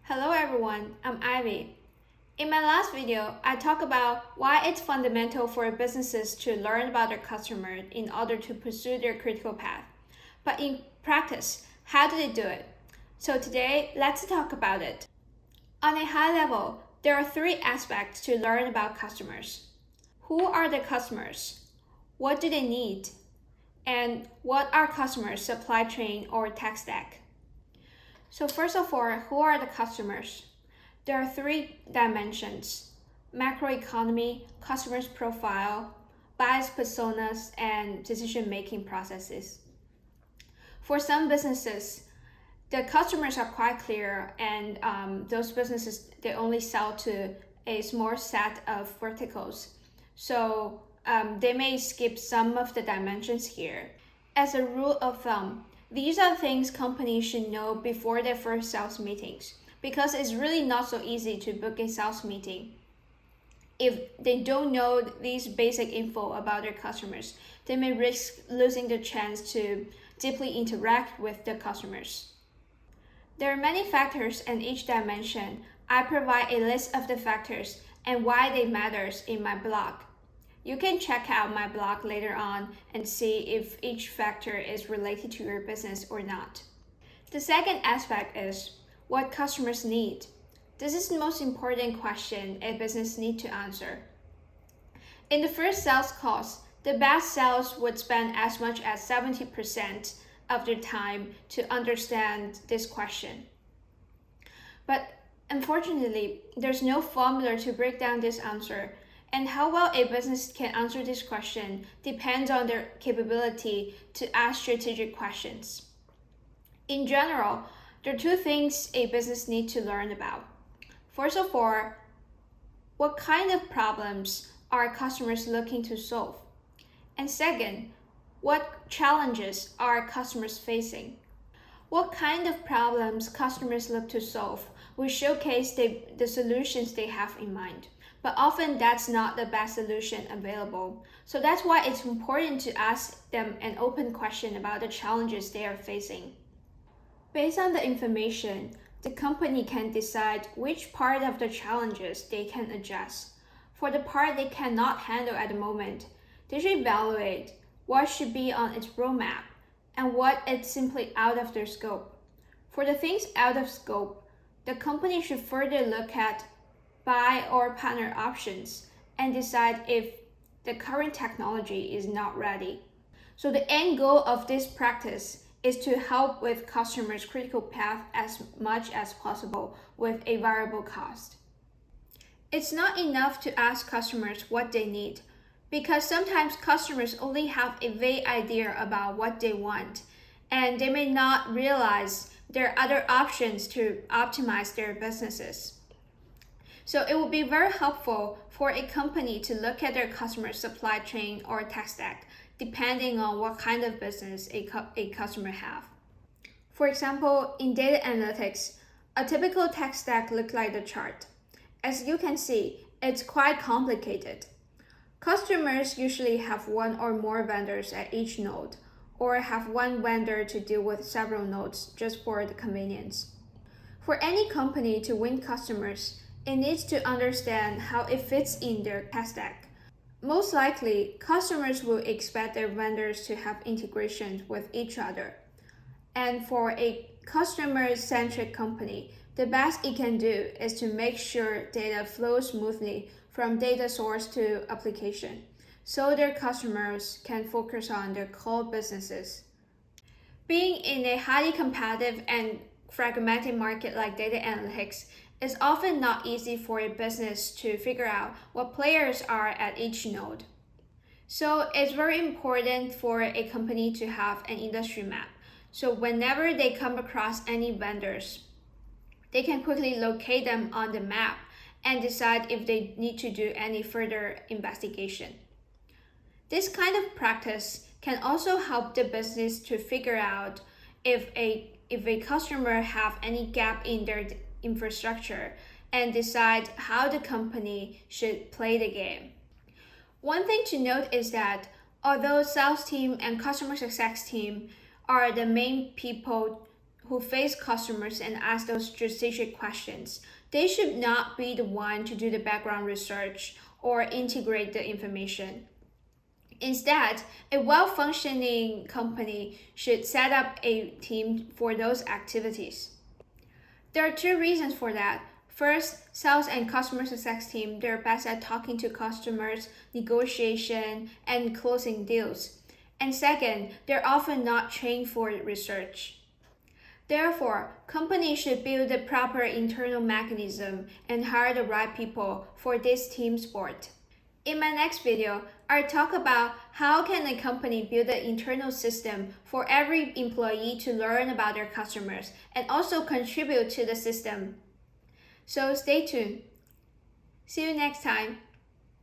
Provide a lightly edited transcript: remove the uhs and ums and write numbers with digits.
Hello everyone, I'm Ivy. In my last video, I talked about why it's fundamental for businesses to learn about their customer in order to pursue their critical path. But in practice, how do they do it? So today, let's talk about it. On a high level, there are three aspects to learn about customers. Who are the customers? What do they need? And what are customers' supply chain or tech stack? So first of all, who are the customers? There are three dimensions: macroeconomy, customer's profile, buyer's personas, and decision-making processes. For some businesses, the customers are quite clear, and those businesses, they only sell to a small set of verticals. So they may skip some of the dimensions here. As a rule of thumb, these are things companies should know before their first sales meetings, because it's really not so easy to book a sales meeting. If they don't know these basic info about their customers, they may risk losing the chance to deeply interact with the customers. There are many factors in each dimension. I provide a list of the factors and why they matters in my blog. You can check out my blog later on and see if each factor is related to your business or not. The second aspect is what customers need. This is the most important question a business needs to answer. In the first sales calls, the best sales would spend as much as 70% of their time to understand this question. But unfortunately, there's no formula to break down this answer, and how well a business can answer this question depends on their capability to ask strategic questions. In general, there are two things a business needs to learn about. First of all, what kind of problems are customers looking to solve? And second, what challenges are customers facing? What kind of problems customers look to solve will showcase the solutions they have in mind. But often that's not the best solution available. So that's why it's important to ask them an open question about the challenges they are facing. Based on the information, the company can decide which part of the challenges they can address. For the part they cannot handle at the moment, they should evaluate what should be on its roadmap and what is simply out of their scope. For the things out of scope, the company should further look at buy or partner options and decide if the current technology is not ready. So the end goal of this practice is to help with customers' critical path as much as possible with a variable cost. It's not enough to ask customers what they need, because sometimes customers only have a vague idea about what they want, and they may not realize there are other options to optimize their businesses. So it would be very helpful for a company to look at their customer supply chain or tech stack, depending on what kind of business a customer have. For example, in data analytics, a typical tech stack looks like the chart. As you can see, it's quite complicated. Customers usually have one or more vendors at each node, or have one vendor to deal with several nodes just for the convenience. For any company to win customers, it needs to understand how it fits in their tech stack. Most likely, customers will expect their vendors to have integrations with each other. And for a customer-centric company, the best it can do is to make sure data flows smoothly from data source to application, so their customers can focus on their core businesses. Being in a highly competitive and fragmented market like data analytics, it's often not easy for a business to figure out what players are at each node. So it's very important for a company to have an industry map. So whenever they come across any vendors, they can quickly locate them on the map and decide if they need to do any further investigation. This kind of practice can also help the business to figure out if a customer have any gap in their infrastructure and decide how the company should play the game. One thing to note is that although sales team and customer success team are the main people who face customers and ask those strategic questions. They should not be the one to do the background research or integrate the information. Instead, a well-functioning company should set up a team for those activities. There are two reasons for that. First, sales and customer success team, they're best at talking to customers, negotiation, and closing deals. And second, they're often not trained for research. Therefore, companies should build the proper internal mechanism and hire the right people for this team sport. In my next video, I'll talk about how can a company build an internal system for every employee to learn about their customers and also contribute to the system. So stay tuned. See you next time.